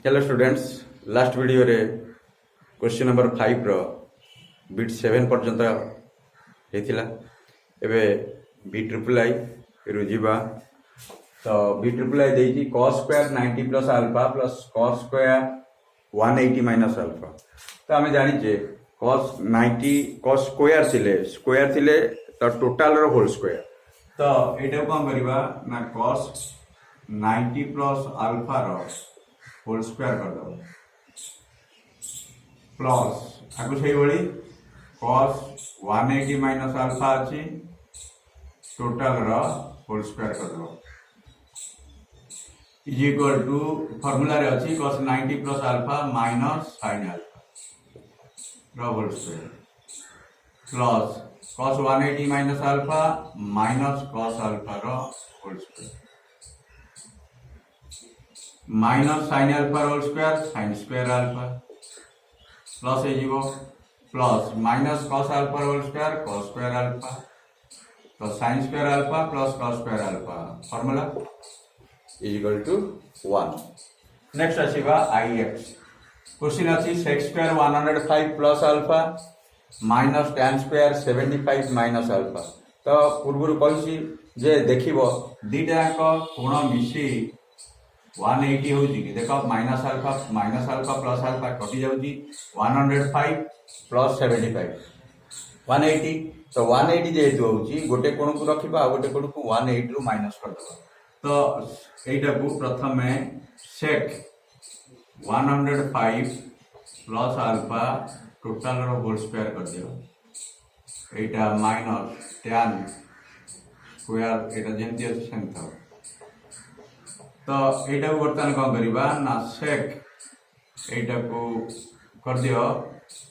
Hello students, last video रे question number 5 रो bit 7 पर्यंत हेतिला। एबे बी ट्रिपल आई रुजिबा तो बी ट्रिपल आई देई cos square 90 plus alpha plus cos square 180 minus alpha. तो आमे जानि जे cos 90 cos स्क्वायर थिले तो टोटल रो होल स्क्वायर। तो एटा कोन करबा ना cos 90 प्लस अल्फा रो होल स्क्वायर कर दो प्लस आगु से बड़ी cos 180 माइनस अल्फा अच्छी टोटल रो होल स्क्वायर कर दो इज इक्वल टू फार्मूला रे अच्छी cos 90 plus alpha minus sin alpha रो whole square plus cos 180 minus alpha minus cos alpha रो whole square minus sin alpha whole square sin square alpha plus plus minus cos alpha whole square cos square alpha तो sin square alpha plus cos square alpha formula is equal to 1। Next आसीबा ix question अछि sec square 105 plus alpha minus tan square 75 minus alpha. तो पूर्व कहि जे देखिबो दीटा को कोण मिसी 180 होची कि देखो माइनस अल्फा प्लस अल्फा कटि जाउची 105 प्लस 75 180। तो 180 जेतु होची गोटे कोण को रखिबा गोटे कोण को 180 रु माइनस कर दबा। तो एटा को प्रथम में sec 105 प्लस अल्फा टोटल रो होल स्क्वायर कर दियो एटा माइनस tan स्क्वायर एटा जेंति अछि सेंथ। तो एटा को बर्तन कौन करिबा ना sec एटा को कर दियो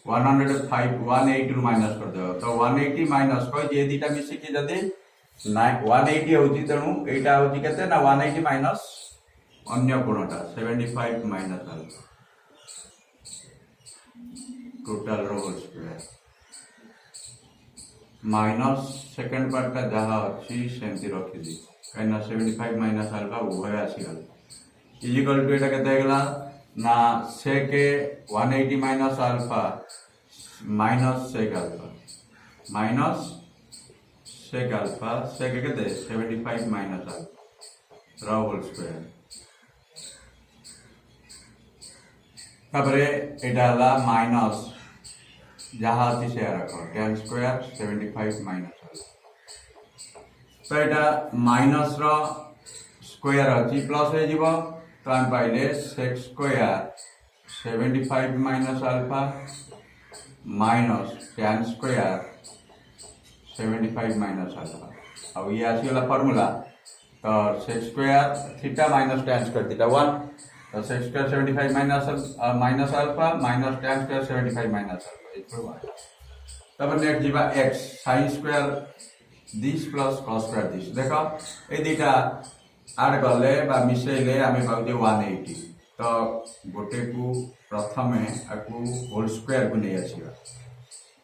105 180 रु माइनस कर दियो। तो 180 माइनस को जे दीटा मिसी के जदी 180 होची तणु एटा होची केते ना 180 माइनस अन्य कोणटा 75 माइनस अल्फा टोटल रो whole square minus second part का जहां अछि सेंति रखि दी कहना 75 माइनस अल्फा उभय आसीगल इज इक्वल टू एटा केते हेगला ना sec 180 minus alpha minus sec alpha sec केते 75 माइनस अल्फा रो होल स्क्वायर तापरे एटा ला माइनस जहां अछि से रखो tan स्क्वायर 75 माइनस अल्फा। तो यहाँ माइनस रो स्क्वायर अच्छी प्लस हो जीवो तो हम पाइले sec square 75 minus alpha minus tan square 75 minus alpha. अब ये आसीगला फार्मूला तो sec square theta minus tan square theta 1 तो sec square 75 minus alpha minus tan square 75 minus alpha equal 1। तब नेक्स्ट जीवा x sin square this plus cos square this देखो ए दीटा add करले बा मिसेले आमे पाउजे 180। तो गोटे को प्रथम आकु होल स्क्वायर को नै आसीबा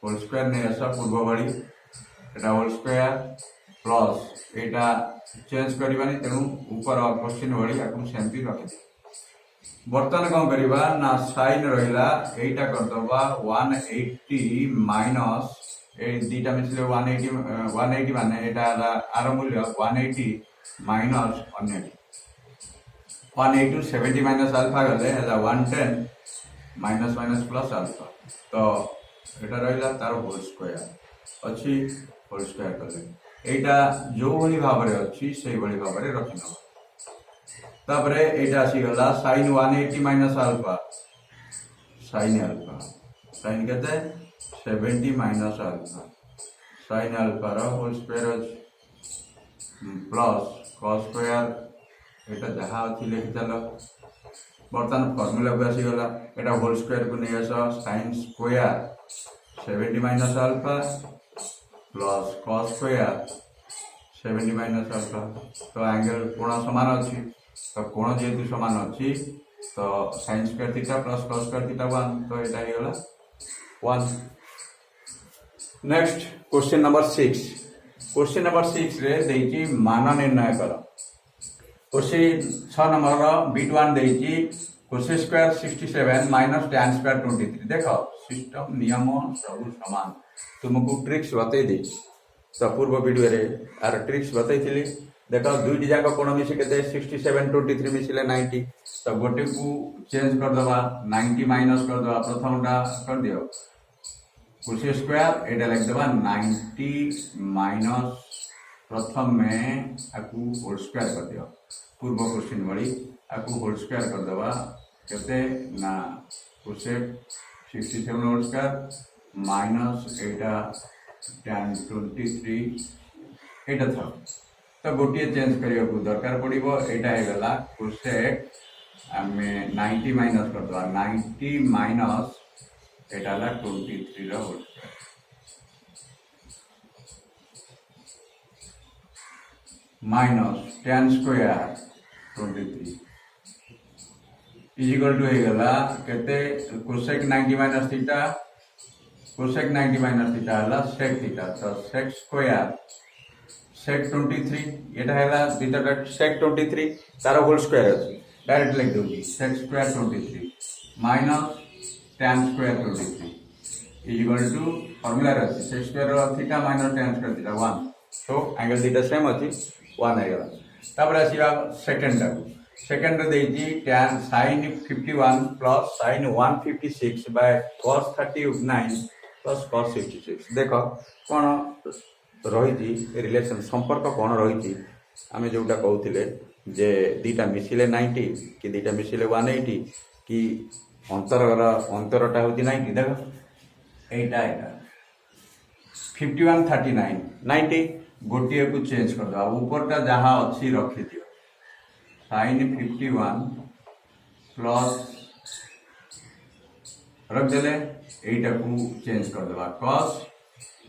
होल स्क्वायर नै आसा पूर्व बड़ी एटा whole square plus iota change करबानी तेनु ऊपर क्वेश्चन बड़ी आकु सेंति रखि बर्तन कोन करबा ना sin रहिला एटा कर दबा 180 माइनस ए दीटा मिसले 180 माने एटा आर मूल्य 180 माइनस 180 70 माइनस अल्फा गले एला 110 माइनस माइनस प्लस अल्फा। तो एटा रहिला तार होल स्क्वायर अछि होल स्क्वायर कले एटा जो भली भाबरे अछि सेही भली भाबरे रखिनो। तापरे एटा आसी गला sin 180 माइनस अल्फा sin केते 70 माइनस अल्फा sin अल्फा रो whole square plus cos square एटा जहा अछि लिखि चलो बर्तन फार्मूला को आसी गला एटा होल स्क्वायर को नै आसो sin square 70 minus alpha plus cos square 70 minus alpha. तो एंगल कोण समान अछि तो कोण जेतु समान अछि तो sin square theta plus cos square theta 1 तो एटा हे गला 1। नेक्स्ट क्वेश्चन नंबर 6 रे देइची मान निर्णय करो। क्वेश्चन 6 नंबर बिट 1 देइची cosec square 67 minus tan square 23 देख सिस्टम नियम सब सामान तुमको ट्रिक्स बतई दी तो पूर्व वीडियो रे आर ट्रिक्स बतई थी देख दुईटी जाक कोण मिसी के 67 23 मिसिले 90 तो गोटे को चेंज करदे 90 माइनस करदे प्रथमटा कर दियो कोसेक स्क्वायर एटा लिखदे 90 माइनस प्रथम में आपको होल स्क्वायर कर दियो पूर्व क्वेश्चन वाली आपको होल स्क्वायर कर दवा कहते ना कोसेक 67 होल स्क्वायर माइनस एटा tan 23 एटा था तो गोटे चेंज करिया को दरकार पड़िबो एटा हे गला कोसेक आमे 90 माइनस कर दवा 90 माइनस एटा ला 23 रा whole square minus tan square 23 is equal to हेगला कहते cosec 90 minus theta cosec 90 minus theta हला सेक थीटा तो सेक स्क्वायर सेक 23 एटा हला दिटा सेक 23 तार होल स्क्वायर अछि डायरेक्ट लिख दोगी sec square 23 minus tan square 23 is equal to formula अछि sec square theta minus tan square theta 1 तो एंगल थीटा सेम अछि 1 आएगा तापर आसीबा सेकंड देजी tan sin 51 plus sin 156 by cos 39 plus cos 66 देखो कोन रही रिलेशन संपर्क कोन रही आमे जोटा कहउथिले जे दीटा मिसिले 90 कि दीटा मिसिले 180 कि अंतरटा होती 90 देखो एटा 51 39 90 गोटे को चेंज कर दो ऊपरटा जहाँ अच्छी रखी दियो sin 51 प्लस रख देले एटा को चेंज कर दो cos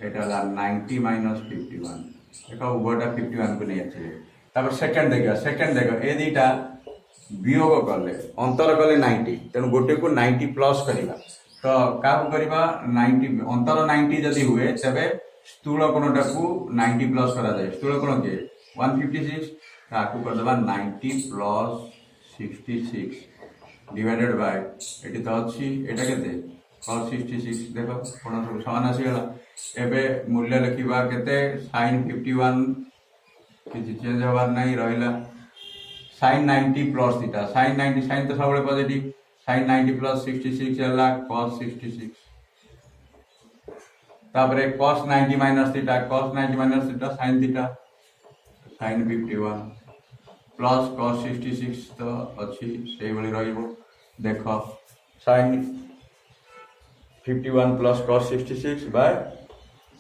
एटा ला 90 माइनस 51 एका ऊपरटा 51 को नहीं अच्छे तापर सेकंड देखो ए दीटा वियोग कले अंतर कले 90 तेणु गोटे को 90 प्लस करवा तो क्या करवा 90 अंतर 90 जदि हुए तबे स्थूल कोणटा को 90 प्लस करा जाए स्थूल कोण के 156 ताकू कर दबा 90 प्लस 66 डिवाइडेड बाय एटी तो अछि एटा केते cos 66 देखो कोण सब समान आसी गला एबे मूल्य लिखिबा केते sin 51 किछि चेंज हवार नहीं रहिला sin 90 plus theta sin 90 sin तो सबले पॉजिटिव sin 90 प्लस 66 हला cos 66 तापरे cos 90 minus theta sin theta sin 51 plus cos 66 तो अच्छी से भली रहिबो देखो sin 51 plus cos 66 by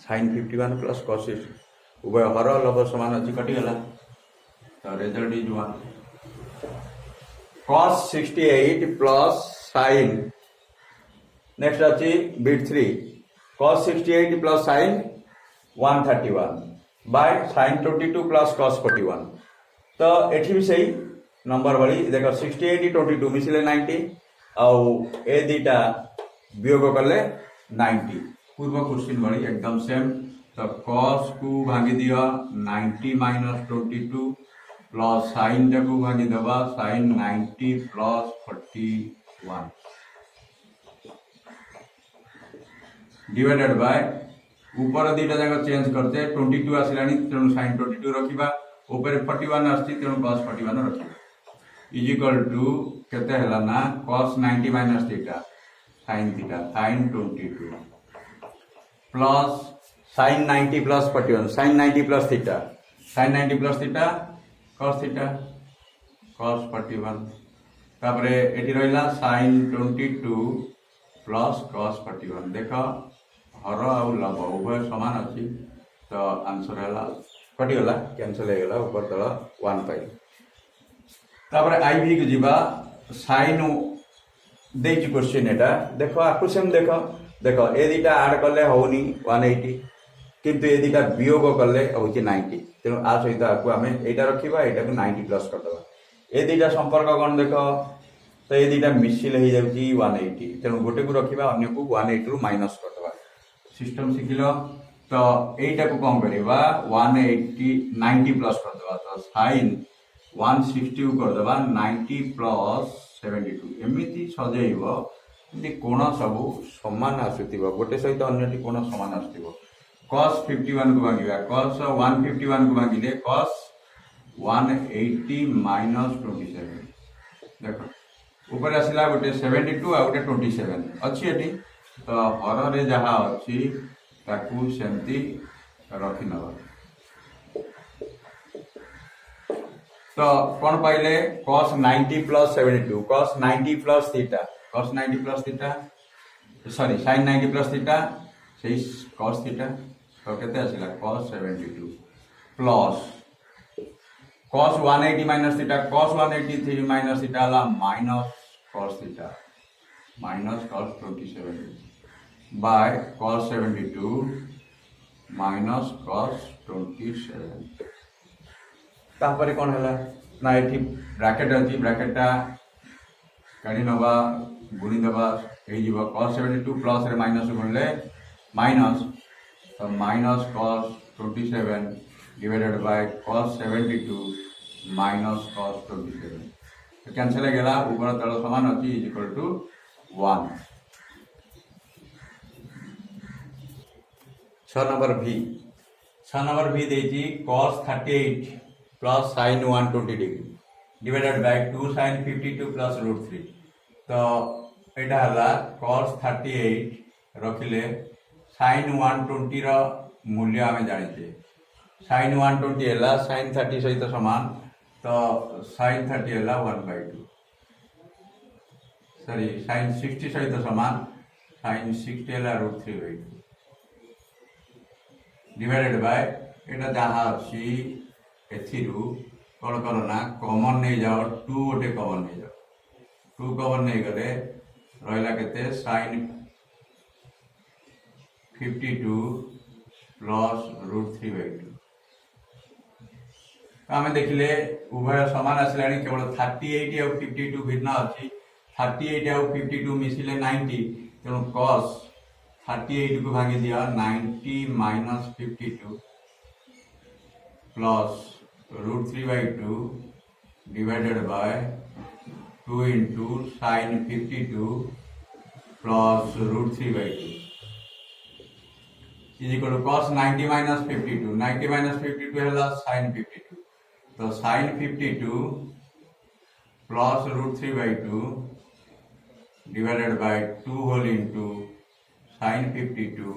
sin 51 plus cos 66 उभय हर लभ समान अच्छी कटि गला तो result is 1 cos 68 plus sin next अच्छी bit 3 cos 68 plus sin 131 by sin 22 plus cos 41 तो एठी भी सही नंबर वाली देखो 68 22 मिसिले 90 आउ ए दीटा वियोग करले 90 पूर्व क्वेश्चन वाली एकदम सेम तो cos को भागी दिया 90 माइनस 22 प्लस sin को भागी दबा sin 90 प्लस 41 डिवाइडेड बाय ऊपर दीटा जाक चेंज करते 22 आसिलानी तेणु sin 22 रखिबा ऊपर 41 आछि तेणु cos 41 रखिबा इज इक्वल टू केते हला ना cos 90 minus theta sin 22 plus sin 90 plus 41 sin 90 plus theta cos 41 तापरे एटी रहिला sin 22 प्लस cos 41 देखो हर आउ लभ उभय समान अच्छी तो आंसर है कटिगला कैंसल हो गला ऊपर तल 1 पाइल तापर आईवी को जीवा साइन देची क्वेश्चन एटा देखो आपको सेम देखो ए दीटा ऐड करले होनी 180 किंतु ए दीटा वियोग करले होची 90 तेणु आ सहित आपको आमे एटा रखिबा एटा को 90 प्लस कर दबा ए दीटा संपर्क कोन देखो तो ये दीटा मिसिल हो जाउची 180 तेणु गोटे को रखिबा अन्य को 180 रु माइनस कर दबा सिस्टम शिखिलो तो एटा को कौन करवा 180 90 प्लस कर दबा तो sin 160 को कर दबा 90 प्लस 72 सजेब एमती कोण सब समान आसुथिबो गोटे सहित अन्यटी कोण समान आसुथिबो cos 51 को भांगिबा cos 151 को भांगिले cos 180 माइनस 27 देखो ऊपर आसला गोटे 72 आ गोटे 27 अच्छी एटी तो हर रे जहा अच्छी ताकू सेमती रखी नबा तो कौन पाइले cos 90 plus 72 cos 90 plus theta cos 90 plus theta sorry sin 90 plus theta से cos थीटा तो केते आसिला cos 72 plus cos 180 minus theta cos 183 minus theta ला minus cos theta minus cos 27 by cos 72 minus cos 27 तापर कौन है ना ये ब्रैकेट अच्छी ब्रैकेटा काढ़ी नवा गुणी दबा हो cos 72 प्लस रे माइनस गुणले माइनस तो minus cos 27 divided by cos 72 minus cos 27 तो कैंसिल गला ऊपर तल समान अच्छी इज इक्वल टू 1 6 नंबर भी देजी cos 38 plus sin 120 degree divided by 2 sin 52 plus √3 तो एटा हला cos 38 रखिले sin 120 रो मूल्य आमे जानिछे sin 120 हला sin 30 सहित समान तो sin 30 हला 1/2 सॉरी sin 60 सहित समान sin 60 हला √3/2 डिवाइडेड बाय एटा जहा अछि एथिरु कौन करो ना कॉमन नहीं जाओ 2 गोटे कॉमन नहीं जाओ 2 कॉमन नहीं गले रहिला केते sin 52 प्लस √3/2 आमे देखिले उभय समान आसलानी केवल 38 और 52 भिन्न अछि 38 और 52 मिसिले 90 तेणु cos 38 को भागी दिया 90 minus 52 plus √3/2 divided by 2 into sin 52 plus √3/2 is equal to cos 90 minus 52 90 minus 52 है sin 52 तो sin 52 plus √3/2 divided by 2 whole into sin 52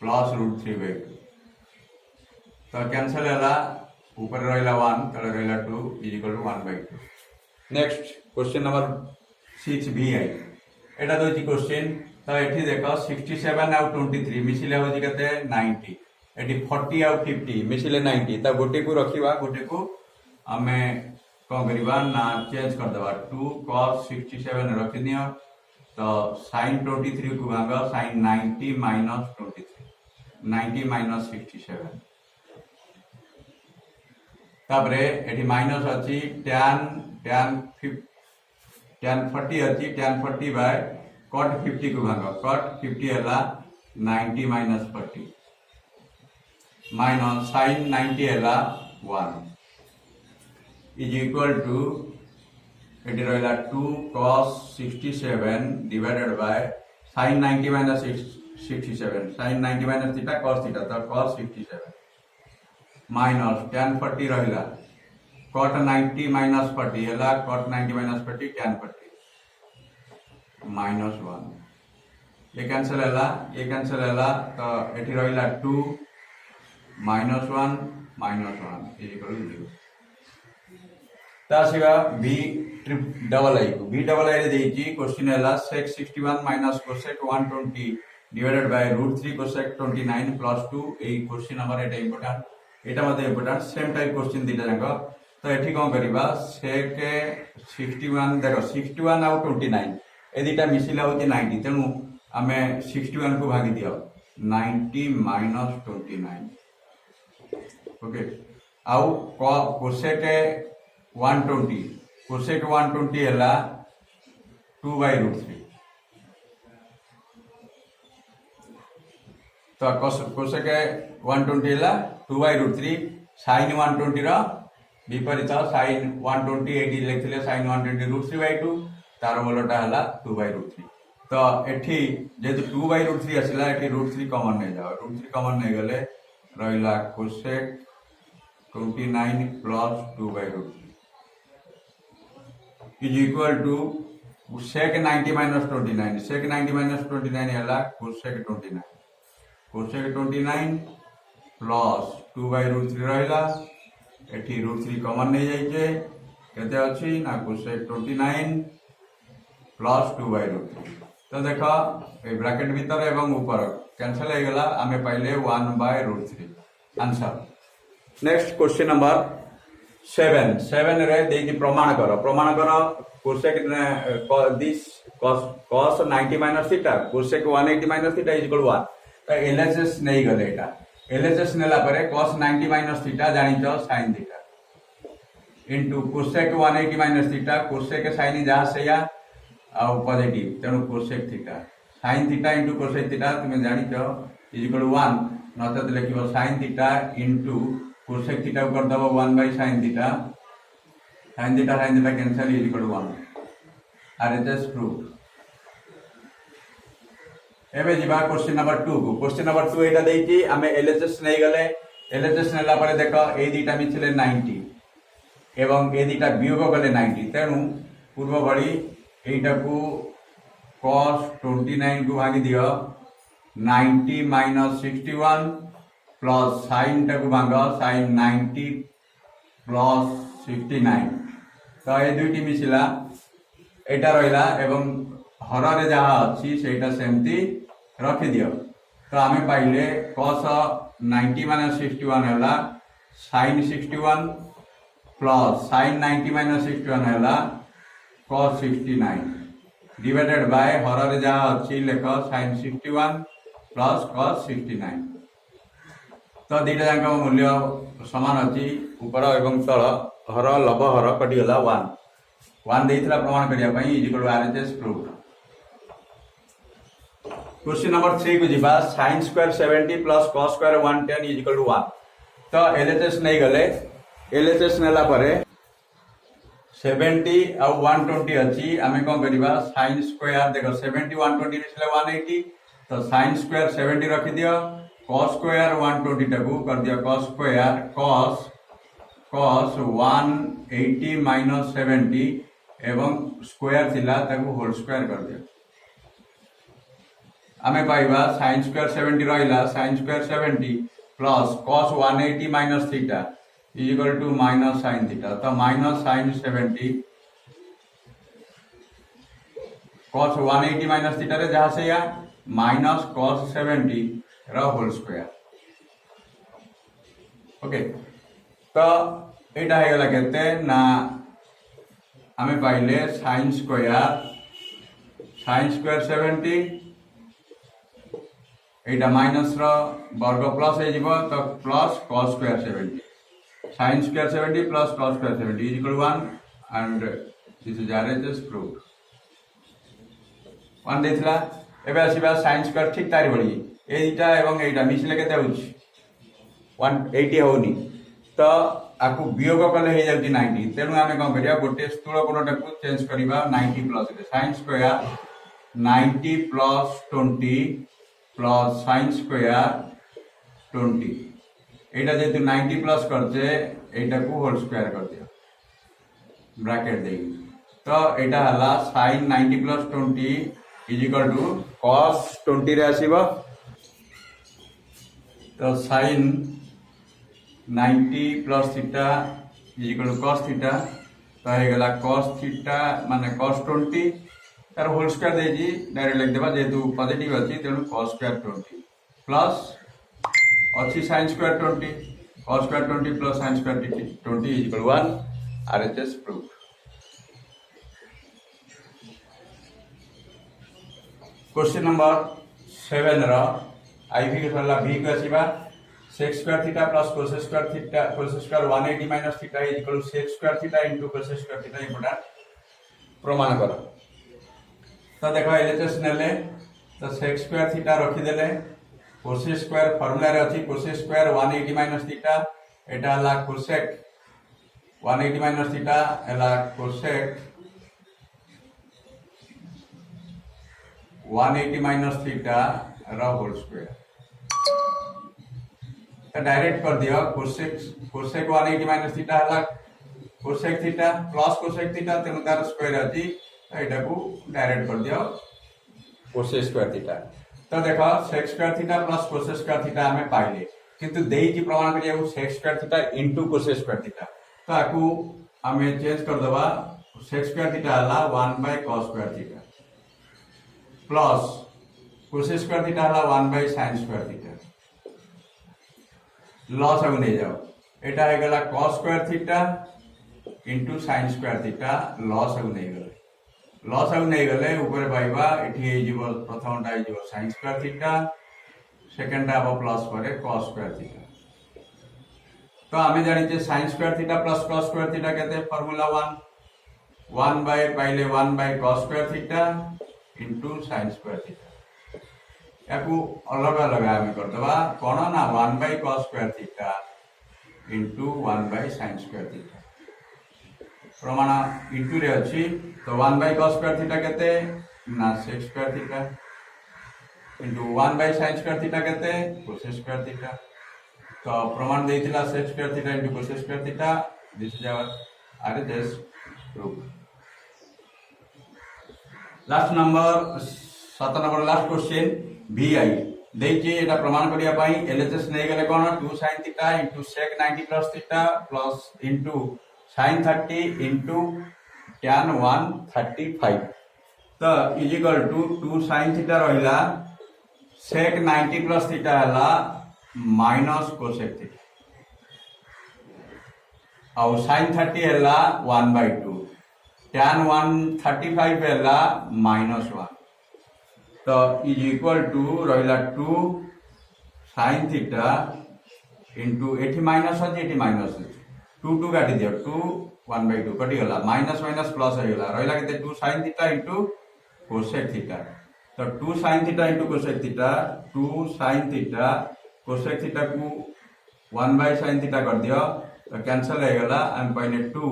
plus √3/2 तो कैंसिल है ऊपर रहा 1 तले रहा 2 is equal to 1/2 next question number 6 भी आई एटा दोची क्वेश्चन तो एठी देखो 67 और 23 मिसिले हो जी कते 90 एठी 40 और 50 मिसिले 90 त गोटे को रखिबा गोटे को हमें कोन करिबा ना चेंज कर देबा 2 cos 67 रखि दियो तो sin 23 को भाग sin 90 माइनस 23 90 माइनस 67 तापरे एठी माइनस अछि tan 40 अछि tan 40 बाय cot 50 को भाग cot 50 हला 90 माइनस 40 माइनस sin 90 हला 1 इज इक्वल टू एठी रहला 2 cos 67 divided by sin 90 minus 67 sin 90 minus theta cos theta तो cos 67 माइनस tan 40 रहिला cot 90 माइनस 40 हला cot 90 माइनस 40 tan 40 माइनस 1 ये कैंसिल हला तो एठी रहिला 2 माइनस 1 इज इक्वल टू 0 तासिबा v डबल आई रे देइची क्वेश्चन हला sec 61 minus cosec 120 divided by √3 cosec 29 plus 2 ए क्वेश्चन नंबर एटा इंपोर्टेंट एटा मते इंपोर्टेंट सेम टाइप क्वेश्चन दिटा जाको तो एठी कोन करिबा sec 61 देखो 61 और 29 ए दिटा मिसिला होती 90 तेनु हमें 61 को भागी दियो 90 माइनस 29 ओके आउ cosec 120 हला 2/√3 तो cosec 120 हला 2/√3 sin 120 रो विपरीत sin 120 एटी लिखले sin 120 √3/2 तार मूलटा है 2/√3 तो एठी जेहेतु 2/√3 आसला एठी √3 कॉमन नहीं जाओ √3 कॉमन नहीं गले रहिला cosec 29 plus 2/√3 is equal to sec 90 minus 29 sec 90 minus 29 है cosec 29 cosec 29 प्लस 2/√3 रहिला एठी √3 कॉमन नहीं जाइए केते अछि ना cosec 29 प्लस 2/√3 तो देख ए ब्रैकेट भीतर एवं ऊपर कैंसिल हो गला आमे पाइले 1/√3 आंसर। नेक्स्ट क्वेश्चन नंबर 7 रे देकी प्रमाण करो cosec this cos 90 minus theta cosec 180 minus theta is equal to 1 तो LHS नहीं गले एटा LHS नेला परे cos 90 minus theta जानि छ sin theta into cosec 180 minus theta cosec sin जहा से या पॉजिटिव तेणु cosec theta sin theta into cosec theta तुम जानि छ is equal to 1 नचत लिखिबो sin theta into cosec theta कर दबो 1/sin theta sin theta cancel is equal to 1 RHS proof. एबे जिबा क्वेश्चन नंबर 2 को क्वेश्चन नंबर 2 एटा देइची हमें LHS नहीं गले LHS नेला परे देखो ए दीटा मिछले 90 एवं ए दीटा वियोग गले 90 तेणु पूर्व भली एटा को cos 29 को भागी दियो 90 minus 61 प्लस sin टा को भांगो sin 90 प्लस 69 तो ये दुईटी मिसिला एटा रहिला एवं हर रे जहा अछि सेटा सेमती रखि दियो तो आमे पाइले cos 90 minus 61 हैला sin 61 प्लस sin 90 minus 61 हैला cos 69 डिवाइडेड बाय हर रे जहा अछि लेख sin 61 प्लस cos 69 तो दीटा जाक मूल्य समान अछि ऊपर एवं तल हर लब हर कटि गला 1 देइथला प्रमाण करिया पई is equal to RHS proof. Question number 3 को जिबा sin square 70 plus cos square 110 is equal to 1 तो LHS नहीं गले LHS नेला परे 70 और 120 अछि आमे कोन करिबा sin स्क्वायर देखो 70 120 मिसले 180 तो sin स्क्वायर 70 रखि दियो cos स्क्वायर 120 टाकू कर दियो cos स्क्वायर cos 180 minus 70 एवं स्क्वायर थिला ताकू होल स्क्वायर कर दियो आमे पाइबा sin स्क्वायर 70 रहिला sin square 70 plus cos 180 minus theta is equal to minus sin theta तो minus sin 70 cos 180 minus theta रे जहा से या माइनस cos 70 रा होल स्क्वायर ओके तो एटा है गला कहते ना हमें पाइले sin स्क्वायर 70 एटा माइनस रो वर्ग प्लस है जीवो तो plus cos square 70 sin square 70 plus cos square 70 is equal to 1 and this is RHS proof 1 देथिला एबे आसीबा sin स्क्वायर ठीक तारी बढी एटा एवं एटा मिसले केते होछि 180 होनी तो आकु वियोग कले हे जाउती 90 तेनु आमे कोन करिया गोटे स्थूल कोणटा को चेंज करिबा 90 plus sin square 90 plus 20 plus sin square 20 एटा जेतु 90 प्लस करजे एटा को होल स्क्वायर कर दियो ब्रैकेट देई तो एटा हला sin 90 plus 20 is equal to cos 20 रे आसीबा तो sin 90 plus theta is equal to cos theta तो हे गला cos थीटा माने cos 20 तार होल स्क्वायर दे जी डायरेक्ट लिख देबा जेतु पॉजिटिव अछि तेनु cos स्क्वायर 20 प्लस अछि sin square 20 cos square 20 plus sin square 20 is equal to 1 RHS proof. Question number 7 रा आईवी के सरला v को आसीबा sec square theta plus cos square 180 minus theta is equal to sec square theta into cos square theta important प्रमाण करो तो देखो LHS नेले तो sec स्क्वायर थीटा रखि देले cos स्क्वायर फार्मूला रे अछि cos स्क्वायर 180 माइनस थीटा एटा ला cosec 180 माइनस थीटा एला cosec 180 minus theta whole square direct कर दियो कोसेक 180 माइनस थीटा है cosec theta plus cosec theta तेणु तार स्क्वायर अच्छी एटा को डायरेक्ट कर दियो कोसेक स्क्वायर थीटा तो देखो sec square theta plus cosec square theta हमें पाइले किंतु देई प्रमाण करिया sec square theta into cosec square theta तो आकु हमें चेंज कर दबा सेक स्क्वायर थीटा हला 1 by cos square theta plus cosec square theta हला 1 बाय sin स्क्वायर थीटा लॉस अब नहीं जाओ एटा है गला cos square theta into sin square theta लॉस अब नहीं गले ऊपर पाइबा एठी हे जीवो प्रथमटा हे जीवो sin स्क्वायर थीटा सेकंड टा अब प्लस करे cos स्क्वायर थीटा तो आमे जानि जे sin square theta plus cos square theta केते फार्मूला 1 बाय पाइले 1 by cos square theta into sin square theta याकू अलग अलग आमे कर दबा कोन ना 1 by cos square theta into 1 by sin square theta प्रमाण इनटू रे अछि तो 1 बाय cos स्क्वायर थीटा केते ना sec square theta into 1 by sin square theta केते cos स्क्वायर थीटा तो प्रमाण देइतिला sec square theta into cos square theta this is our RHS proof last number 7 number last question VI देखिए एटा प्रमाण करिया पाई LHS नहीं गले कोन 2 sin theta into sec 90 plus theta plus into sin 30 into tan 135 तो is equal to 2 sin theta रहिला sec 90 प्लस थीटा हला माइनस cosec थीटा और sin 30 हला 1/2 tan 135 हला -1 तो इज इक्वल टू रहिला 2 sin थीटा इनटू एठी माइनस अछि एठी माइनस अछि 2 2 काटी दियो 2 1/2 कटि गला माइनस माइनस प्लस हो गला रहिला केते 2 sin theta into cosec theta तो 2 sin theta into cosec theta 2 sin theta cosec theta को 1 बाय sin थीटा कर दियो तो कैंसिल हो गला हम पहले 2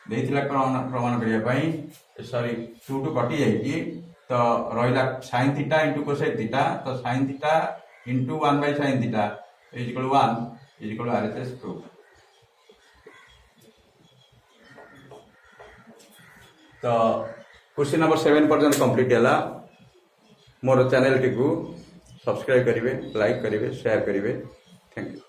देथिला प्रमाण करिया पई सॉरी 2 2 कटि जाई कि तो रहिला sin theta into cosec theta तो sin theta into 1 by sin theta is equal 1 is equal RHS proof तो क्वेश्चन नंबर 7 पर्यंत कंप्लीट हैला मोर चैनल टी को सब्सक्राइब करिवे लाइक करिवे शेयर करिवे थैंक यू।